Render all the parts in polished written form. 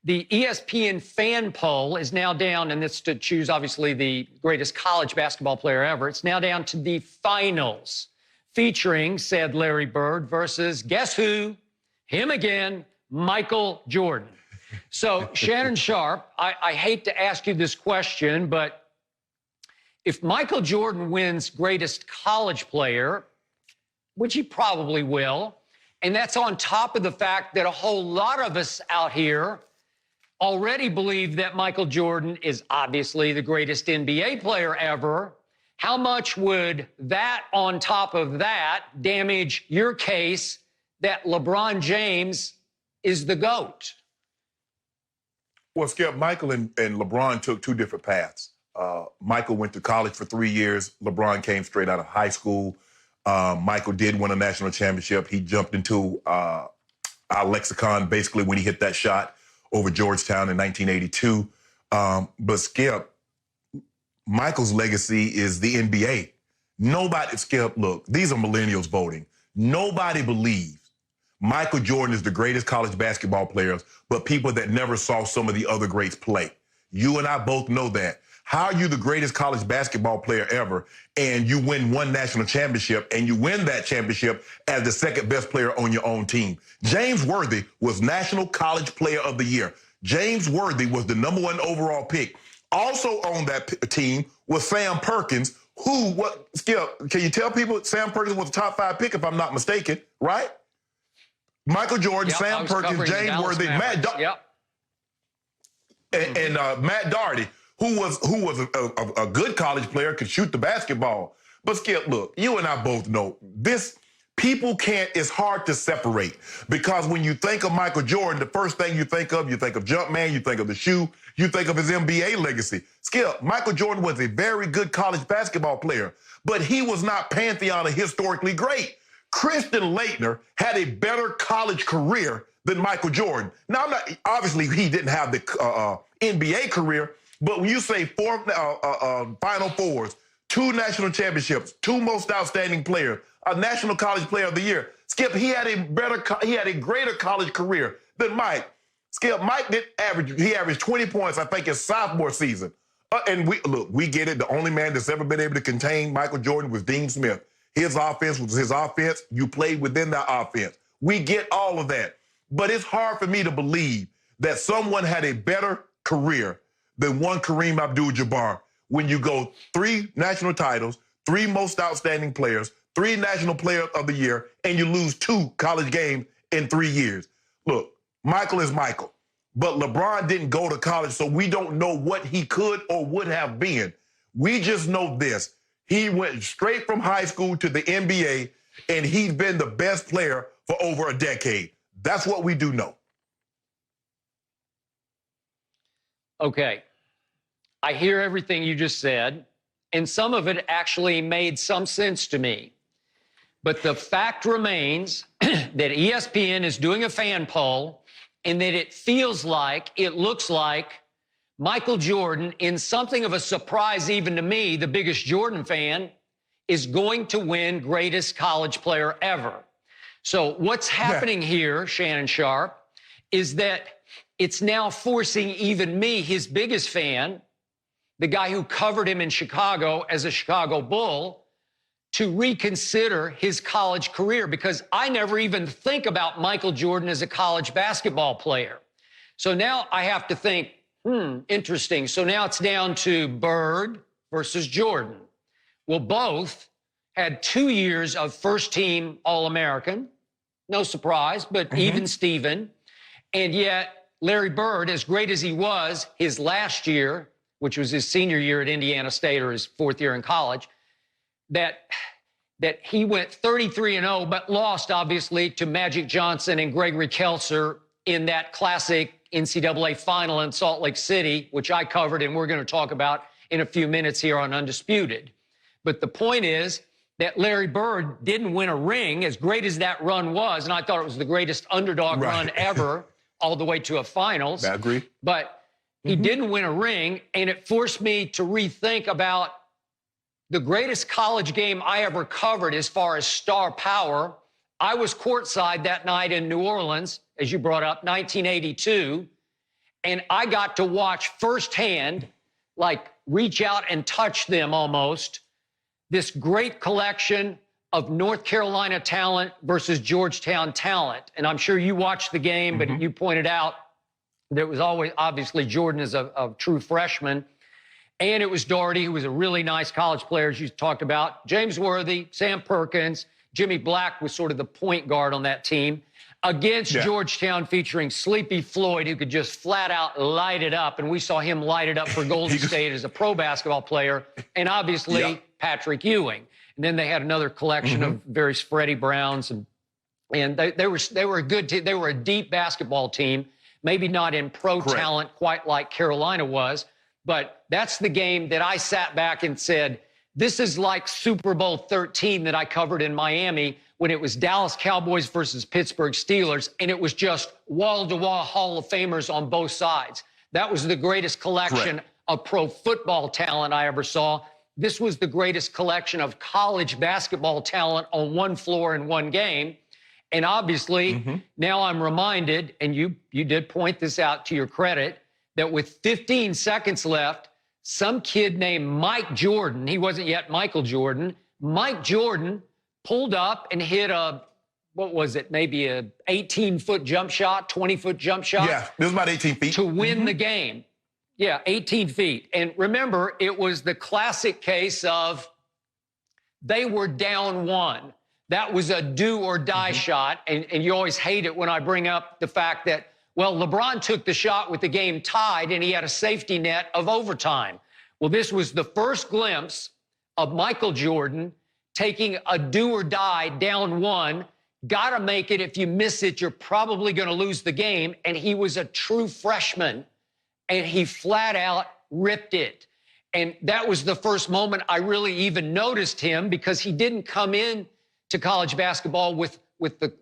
The ESPN fan poll is now down, and it's to choose, obviously, the greatest college basketball player ever. It's now down to the finals, featuring, said Larry Bird, versus, guess who? Him again, Michael Jordan. So, Shannon Sharpe, I hate to ask you this question, but if Michael Jordan wins greatest college player, which he probably will, and that's on top of the fact that a whole lot of us out here already believe that Michael Jordan is obviously the greatest NBA player ever, how much would that, on top of that, damage your case that LeBron James is the GOAT? Well, Skip, Michael and LeBron took two different paths. Michael went to college for 3 years. LeBron came straight out of high school. Michael did win a national championship. He jumped into our lexicon basically when he hit that shot over Georgetown in 1982. But Skip, Michael's legacy is the NBA. Nobody, Skip, look, these are millennials voting. Nobody believes Michael Jordan is the greatest college basketball player, but people that never saw some of the other greats play. You and I both know that. How are you the greatest college basketball player ever, and you win one national championship, and you win that championship as the second best player on your own team? James Worthy was National College Player of the Year. James Worthy was the #1 overall pick. Also on that team was Sam Perkins, who, Skip, can you tell people Sam Perkins was a top 5 pick, if I'm not mistaken, right? Michael Jordan, Yep, Sam Perkins, James Worthy, Matt Matt Doherty, who was a good college player, could shoot the basketball. But Skip, look, you and I both know this. People can't, it's hard to separate, because when you think of Michael Jordan, the first thing you think of Jumpman, you think of the shoe, you think of his NBA legacy. Skip, Michael Jordan was a very good college basketball player, but he was not pantheon of historically great. Christian Laettner had a better college career than Michael Jordan. Now, obviously, he didn't have the NBA career, but when you say 4 Final Fours, 2 national championships, 2 most outstanding players, a National College Player of the Year, Skip, he had a greater college career than Mike. Skip, Mike averaged 20 points, I think, his sophomore season. And we get it. The only man that's ever been able to contain Michael Jordan was Dean Smith. His offense was his offense. You played within that offense. We get all of that. But it's hard for me to believe that someone had a better career than one Kareem Abdul-Jabbar when you go 3 national titles, 3 most outstanding players, 3 National Player of the Year, and you lose 2 college games in 3 years. Look, Michael is Michael, but LeBron didn't go to college, so we don't know what he could or would have been. We just know this. He went straight from high school to the NBA, and he's been the best player for over a decade. That's what we do know. Okay. I hear everything you just said, and some of it actually made some sense to me. But the fact remains that ESPN is doing a fan poll, and that it looks like Michael Jordan, in something of a surprise even to me, the biggest Jordan fan, is going to win greatest college player ever. So what's happening here, Shannon Sharpe, is that it's now forcing even me, his biggest fan, the guy who covered him in Chicago as a Chicago Bull, to reconsider his college career, because I never even think about Michael Jordan as a college basketball player. So now I have to think, interesting. So now it's down to Bird versus Jordan. Well, both had 2 years of first-team All-American. No surprise, but even Steven. And yet Larry Bird, as great as he was his last year, which was his senior year at Indiana State, or his 4th year in college, that he went 33-0, but lost, obviously, to Magic Johnson and Gregory Kelser in that classic NCAA final in Salt Lake City, which I covered and we're going to talk about in a few minutes here on Undisputed. But the point is that Larry Bird didn't win a ring, as great as that run was, and I thought it was the greatest underdog run ever, all the way to a finals. I agree. But he didn't win a ring, and it forced me to rethink about the greatest college game I ever covered as far as star power. I was courtside that night in New Orleans, as you brought up, 1982, And I got to watch firsthand, like reach out and touch them almost, this great collection of North Carolina talent versus Georgetown talent. And I'm sure you watched the game, but you pointed out that it was always, obviously, Jordan is a true freshman. And it was Daugherty, who was a really nice college player, as you talked about. James Worthy, Sam Perkins, Jimmy Black was sort of the point guard on that team. Against Georgetown, featuring Sleepy Floyd, who could just flat out light it up. And we saw him light it up for Golden State as a pro basketball player. And obviously, Patrick Ewing. And then they had another collection of various Freddie Browns. And they were a good team. They were a deep basketball team. Maybe not in pro talent quite like Carolina was. But that's the game that I sat back and said, this is like Super Bowl 13 that I covered in Miami when it was Dallas Cowboys versus Pittsburgh Steelers, and it was just wall-to-wall Hall of Famers on both sides. That was the greatest collection of pro football talent I ever saw. This was the greatest collection of college basketball talent on one floor in one game. And obviously, now I'm reminded, and you did point this out to your credit, that with 15 seconds left, some kid named Mike Jordan, he wasn't yet Michael Jordan, Mike Jordan pulled up and hit a, what was it, maybe a 18-foot jump shot, 20-foot jump shot? Yeah, it was about 18 feet. To win the game. Yeah, 18 feet. And remember, it was the classic case of they were down one. That was a do-or-die shot, and you always hate it when I bring up the fact that, well, LeBron took the shot with the game tied, and he had a safety net of overtime. Well, this was the first glimpse of Michael Jordan taking a do-or-die down one. Got to make it. If you miss it, you're probably going to lose the game. And he was a true freshman, and he flat out ripped it. And that was the first moment I really even noticed him, because he didn't come in to college basketball with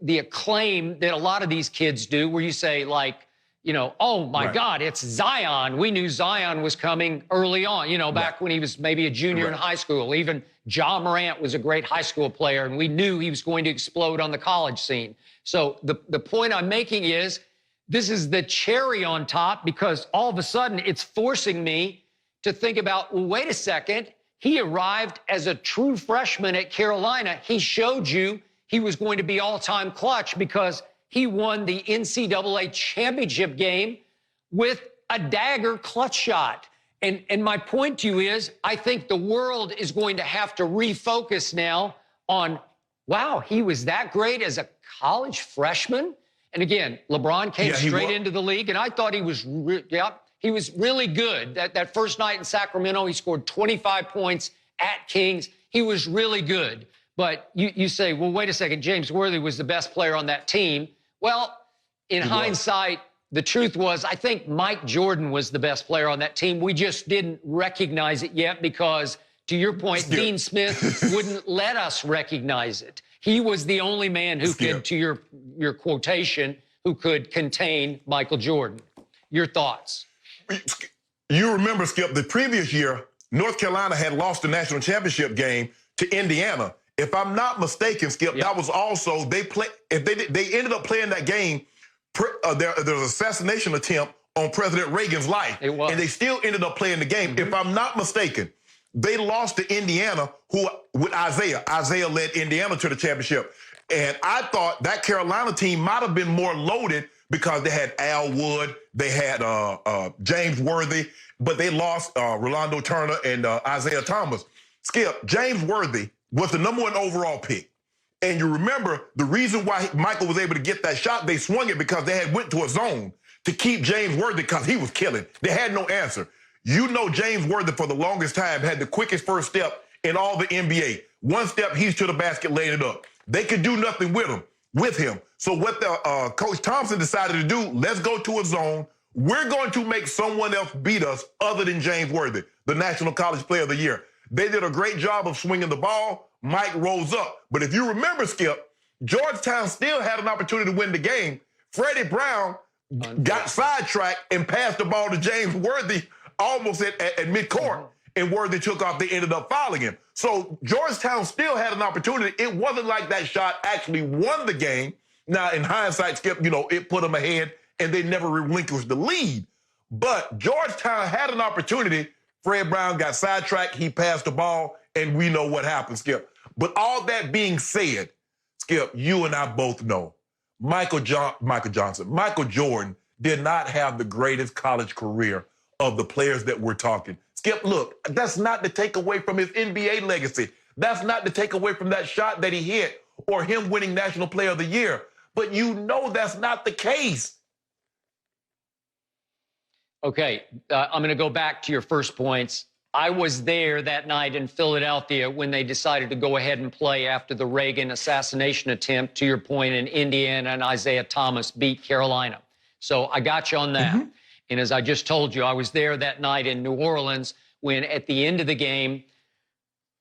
the acclaim that a lot of these kids do, where you say, like, you know, oh, my God, it's Zion. We knew Zion was coming early on, you know, back when he was maybe a junior in high school. Even Ja Morant was a great high school player, and we knew he was going to explode on the college scene. So the point I'm making is this is the cherry on top, because all of a sudden it's forcing me to think about, well, wait a second. He arrived as a true freshman at Carolina. He showed you he was going to be all-time clutch because he won the NCAA championship game with a dagger clutch shot. And my point to you is, I think the world is going to have to refocus now on, wow, he was that great as a college freshman. And again, LeBron came straight into the league, and I thought he was, he was really good. That first night in Sacramento, he scored 25 points at Kings. He was really good. But you say, well, wait a second, James Worthy was the best player on that team. Well, in hindsight, the truth was, I think Mike Jordan was the best player on that team. We just didn't recognize it yet because, to your point, Dean Smith wouldn't let us recognize it. He was the only man who could, to your quotation, who could contain Michael Jordan. Your thoughts? You remember, Skip, the previous year, North Carolina had lost the national championship game to Indiana. If I'm not mistaken, Skip, that was also, they ended up playing that game. There was an assassination attempt on President Reagan's life. It was. And they still ended up playing the game. If I'm not mistaken, they lost to Indiana, who with Isaiah. Isaiah led Indiana to the championship. And I thought that Carolina team might have been more loaded because they had Al Wood, they had James Worthy, but they lost Rolando Turner and Isaiah Thomas. Skip, James Worthy was the #1 overall pick. And you remember the reason why Michael was able to get that shot, they swung it because they had went to a zone to keep James Worthy because he was killing. They had no answer. You know, James Worthy for the longest time had the quickest first step in all the NBA. One step, he's to the basket, laying it up. They could do nothing with him. So what Coach Thompson decided to do, let's go to a zone. We're going to make someone else beat us other than James Worthy, the National College Player of the Year. They did a great job of swinging the ball. Mike rose up. But if you remember, Skip, Georgetown still had an opportunity to win the game. Freddie Brown got sidetracked and passed the ball to James Worthy almost at midcourt, and Worthy took off. They ended up fouling him. So Georgetown still had an opportunity. It wasn't like that shot actually won the game. Now, in hindsight, Skip, you know, it put them ahead, and they never relinquished the lead. But Georgetown had an opportunity. Fred Brown got sidetracked. He passed the ball, and we know what happened, Skip. But all that being said, Skip, you and I both know Michael Jordan did not have the greatest college career of the players that we're talking. Skip, look, that's not to take away from his NBA legacy. That's not to take away from that shot that he hit or him winning National Player of the Year. But you know that's not the case. Okay, I'm going to go back to your first points. I was there that night in Philadelphia when they decided to go ahead and play after the Reagan assassination attempt, to your point, in Indiana, and Isaiah Thomas beat Carolina. So I got you on that. Mm-hmm. And as I just told you, I was there that night in New Orleans when at the end of the game,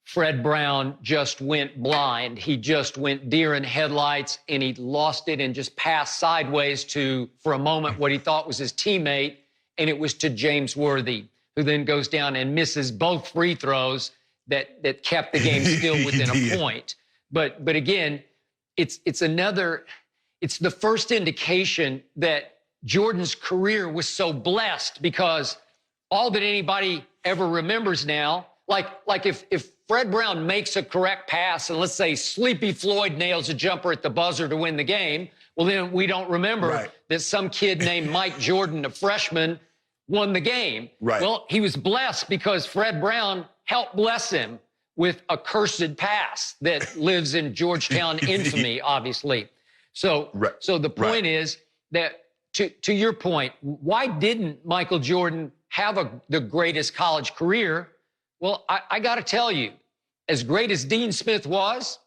Fred Brown just went blind. He just went deer in headlights, and he lost it and just passed sideways to, for a moment, what he thought was his teammate, and it was to James Worthy, who then goes down and misses both free throws that kept the game still within a point. But again, it's the first indication that Jordan's career was so blessed, because all that anybody ever remembers now, like if Fred Brown makes a correct pass and let's say Sleepy Floyd nails a jumper at the buzzer to win the game, well, then we don't remember that some kid named Mike Jordan, a freshman, won the game. Right. Well, he was blessed because Fred Brown helped bless him with a cursed pass that lives in Georgetown infamy, obviously. So the point is that, to your point, why didn't Michael Jordan have the greatest college career? Well, I got to tell you, as great as Dean Smith was,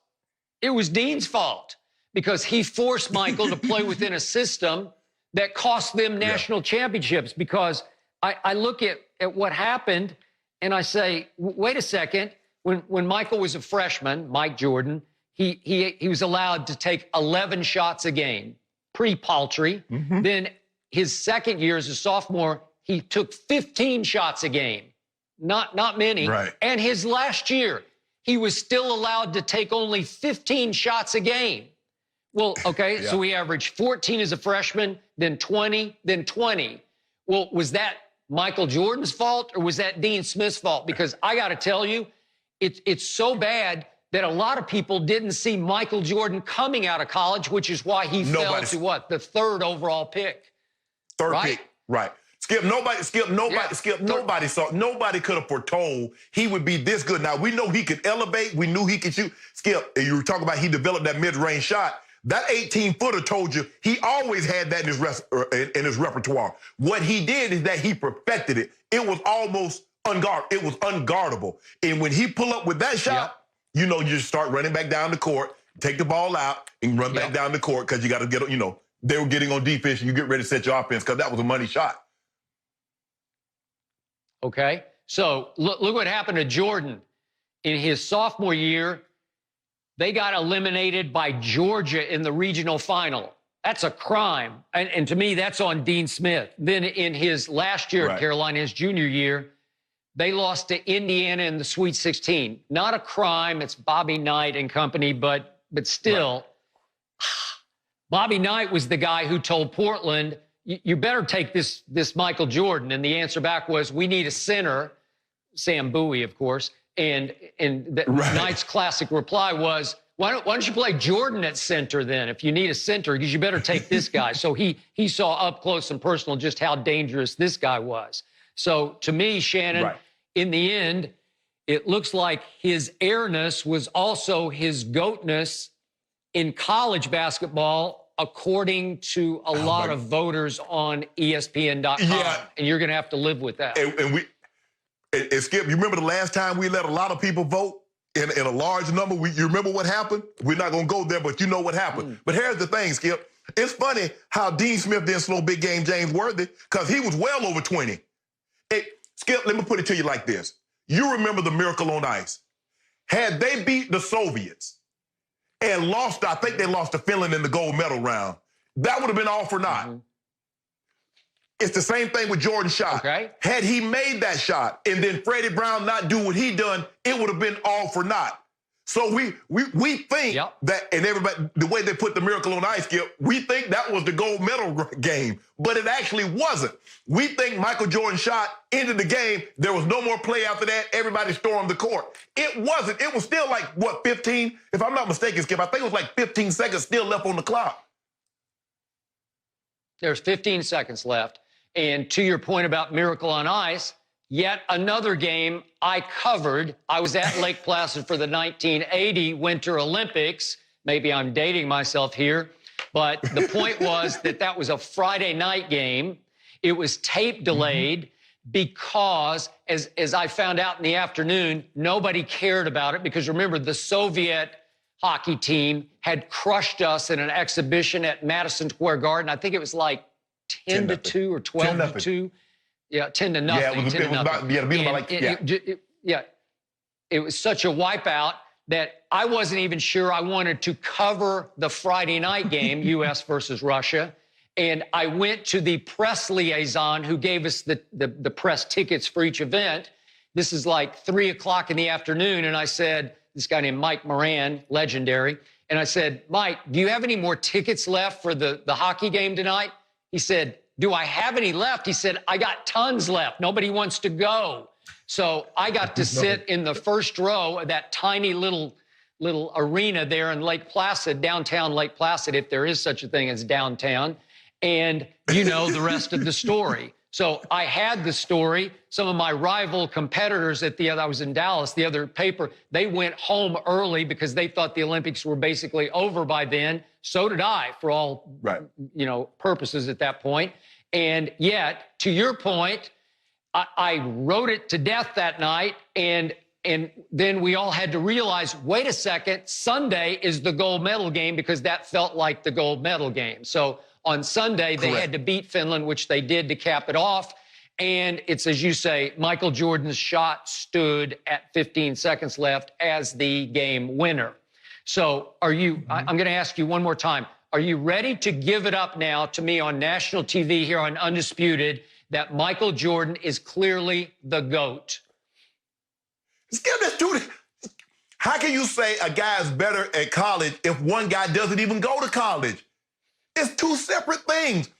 it was Dean's fault, because he forced Michael to play within a system that cost them national championships. Because I look at what happened and I say, wait a second, when Michael was a freshman, Mike Jordan, he was allowed to take 11 shots a game, pretty paltry. Mm-hmm. Then his second year as a sophomore, he took 15 shots a game. Not many. Right. And his last year, he was still allowed to take only 15 shots a game. Well, okay, so he averaged 14 as a freshman, then 20, then 20. Well, was that Michael Jordan's fault or was that Dean Smith's fault? Because I got to tell you, it's so bad that a lot of people didn't see Michael Jordan coming out of college, which is why he fell to what? The third overall pick. Third pick, right. Nobody could have foretold he would be this good. Now, we know he could elevate. We knew he could shoot. Skip, you were talking about he developed that mid-range shot. That 18-footer told you he always had that in his repertoire. What he did is that he perfected it. It was almost It was unguardable. And when he pull up with that shot, you know, you just start running back down the court, take the ball out, and run back down the court because you got to get, you know, they were getting on defense and you get ready to set your offense because that was a money shot. Okay, so look what happened to Jordan. In his sophomore year, they got eliminated by Georgia in the regional final. That's a crime. And to me, that's on Dean Smith. Then in his last year at Carolina, his junior year, they lost to Indiana in the Sweet 16. Not a crime. It's Bobby Knight and company, but still, Bobby Knight was the guy who told Portland, you better take this Michael Jordan. And the answer back was, we need a center, Sam Bowie, of course. And Knight's classic reply was, why don't you play Jordan at center then? If you need a center, because you better take this guy. So he saw up close and personal just how dangerous this guy was. So to me, Shannon, in the end, it looks like his airness was also his goatness in college basketball, according to a lot of voters on ESPN.com. Yeah. And you're going to have to live with that. And Skip, you remember the last time we let a lot of people vote in a large number? You remember what happened? We're not going to go there, but you know what happened. But here's the thing, Skip. It's funny how Dean Smith didn't slow big game James Worthy, because he was well over 20. Skip, let me put it to you like this. You remember the Miracle on Ice. Had they beat the Soviets and lost, I think they lost to Finland in the gold medal round, that would have been all for naught. It's the same thing with Jordan's shot. Had he made that shot and then Freddie Brown not do what he done, it would have been all for naught. So we think that, and everybody, the way they put the Miracle on Ice, Skip, we think that was the gold medal game, but it actually wasn't. We think Michael Jordan's shot ended the game. There was no more play after that. Everybody stormed the court. It wasn't. It was still like, what, 15? If I'm not mistaken, Skip, I think it was like 15 seconds still left on the clock. There's 15 seconds left. And to your point about Miracle on Ice, yet another game I covered. I was at Lake Placid for the 1980 Winter Olympics. Maybe I'm dating myself here, but the point was that was a Friday night game. It was tape delayed because, as I found out in the afternoon, nobody cared about it because, remember, the Soviet hockey team had crushed us in an exhibition at Madison Square Garden. I think it was like 10-2 or 12-2. Yeah, 10-0. Yeah, it was such a wipeout that I wasn't even sure I wanted to cover the Friday night game, U.S. versus Russia. And I went to the press liaison who gave us the press tickets for each event. This is like 3 o'clock in the afternoon. And I said, this guy named Mike Moran, legendary. And I said, Mike, do you have any more tickets left for the hockey game tonight? He said, do I have any left? He said, I got tons left. Nobody wants to go. So I got to sit in the first row of that tiny little arena there in Lake Placid, downtown Lake Placid, if there is such a thing as downtown. And you know the rest of the story. So I had the story. Some of my rival competitors I was in Dallas, the other paper, they went home early because they thought the Olympics were basically over by then. So did I, for all purposes at that point. And yet, to your point, I wrote it to death that night, and then we all had to realize, wait a second, Sunday is the gold medal game because that felt like the gold medal game. So on Sunday, they had to beat Finland, which they did to cap it off. And it's, as you say, Michael Jordan's shot stood at 15 seconds left as the game winner. So are you, I'm going to ask you one more time, are you ready to give it up now to me on national TV here on Undisputed that Michael Jordan is clearly the GOAT? How can you say a guy is better at college if one guy doesn't even go to college? It's two separate things.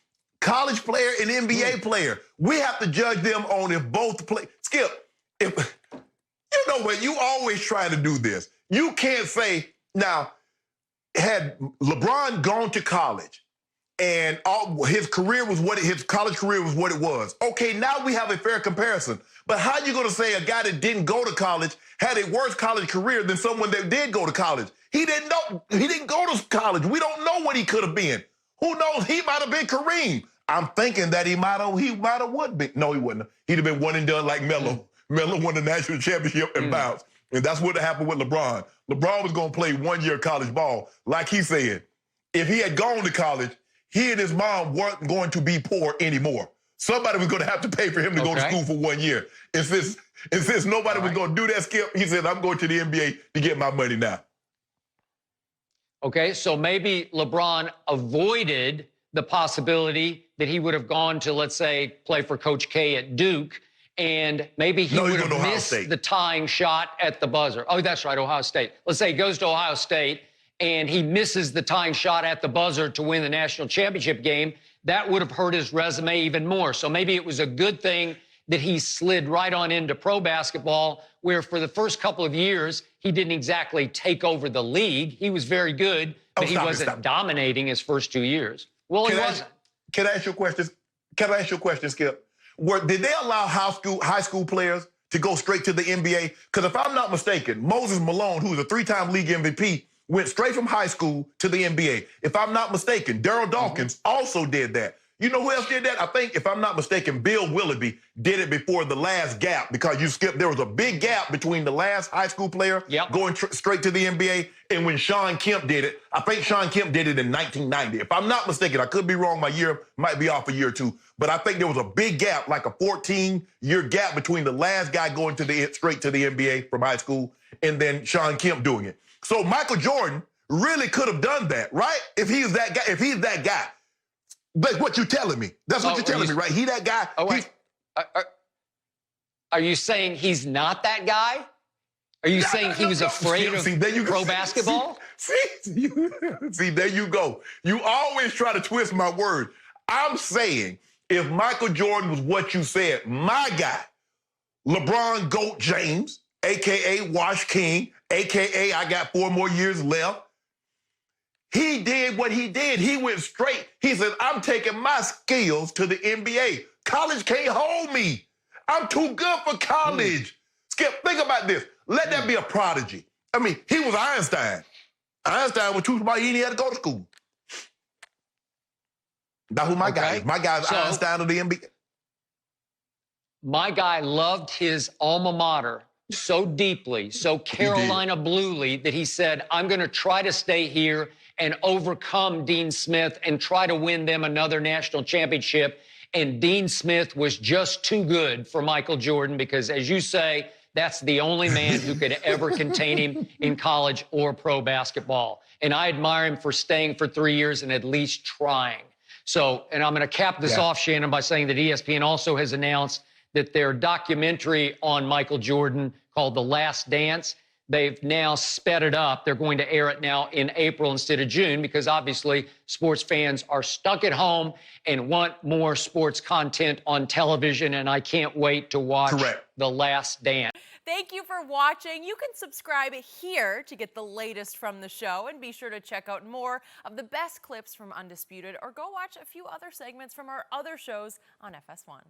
College player and NBA player. We have to judge them on if both play. Skip, if you know what, you always try to do this. You can't say, now, had LeBron gone to college and his college career was what it was. Okay, now we have a fair comparison. But how are you going to say a guy that didn't go to college had a worse college career than someone that did go to college? He didn't go to college. We don't know what he could have been. Who knows? He might have been Kareem. I'm thinking that he might have would be. No, he wouldn't. He'd have been one and done like Melo. Melo won the national championship and bounced. And that's what happened with LeBron. LeBron was going to play 1 year college ball. Like he said, if he had gone to college, he and his mom weren't going to be poor anymore. Somebody was going to have to pay for him to go to school for 1 year. And since nobody was going to do that, Skip, he said, I'm going to the NBA to get my money now. Okay, so maybe LeBron avoided the possibility that he would have gone to, let's say, play for Coach K at Duke, and maybe he would have missed the tying shot at the buzzer. Oh, that's right, Ohio State. Let's say he goes to Ohio State, and he misses the tying shot at the buzzer to win the national championship game. That would have hurt his resume even more. So maybe it was a good thing that he slid right on into pro basketball, where for the first couple of years, he didn't exactly take over the league. He was very good, but he wasn't dominating his first 2 years. Well, he wasn't. Can I ask you a question? Can I ask you a question, Skip? Did they allow high school players to go straight to the NBA? Because if I'm not mistaken, Moses Malone, who's a 3-time league MVP, went straight from high school to the NBA. If I'm not mistaken, Daryl Dawkins also did that. You know who else did that? I think, if I'm not mistaken, Bill Willoughby did it before the last gap, because there was a big gap between the last high school player going straight to the NBA and when Shawn Kemp did it. I think Shawn Kemp did it in 1990. If I'm not mistaken, I could be wrong. My year might be off a year or two, but I think there was a big gap, like a 14-year gap between the last guy going straight to the NBA from high school and then Shawn Kemp doing it. So Michael Jordan really could have done that, right? If he's that guy. That's what you're telling me. That's what you're telling me, right? He that guy. Oh, wait. Are you saying he's not that guy? Are you saying he was afraid of pro basketball? See, there you go. You always try to twist my word. I'm saying if Michael Jordan was what you said, my guy, LeBron Goat James, a.k.a. Wash King, a.k.a. I got 4 more years left, he did what he did. He went straight. He said, I'm taking my skills to the NBA. College can't hold me. I'm too good for college. Skip, think about this. Let that be a prodigy. I mean, he was Einstein. Einstein was too smart. He didn't have to go to school. That's who my guy is. My guy is Einstein of the NBA. My guy loved his alma mater so deeply, so Carolina Bluely, that he said, I'm going to try to stay here and overcome Dean Smith and try to win them another national championship. And Dean Smith was just too good for Michael Jordan because, as you say, that's the only man who could ever contain him in college or pro basketball. And I admire him for staying for 3 years and at least trying. So, and I'm going to cap this off, Shannon, by saying that ESPN also has announced that their documentary on Michael Jordan called The Last Dance, they've now sped it up. They're going to air it now in April instead of June because obviously sports fans are stuck at home and want more sports content on television, and I can't wait to watch The Last Dance. Thank you for watching. You can subscribe here to get the latest from the show, and be sure to check out more of the best clips from Undisputed, or go watch a few other segments from our other shows on FS1.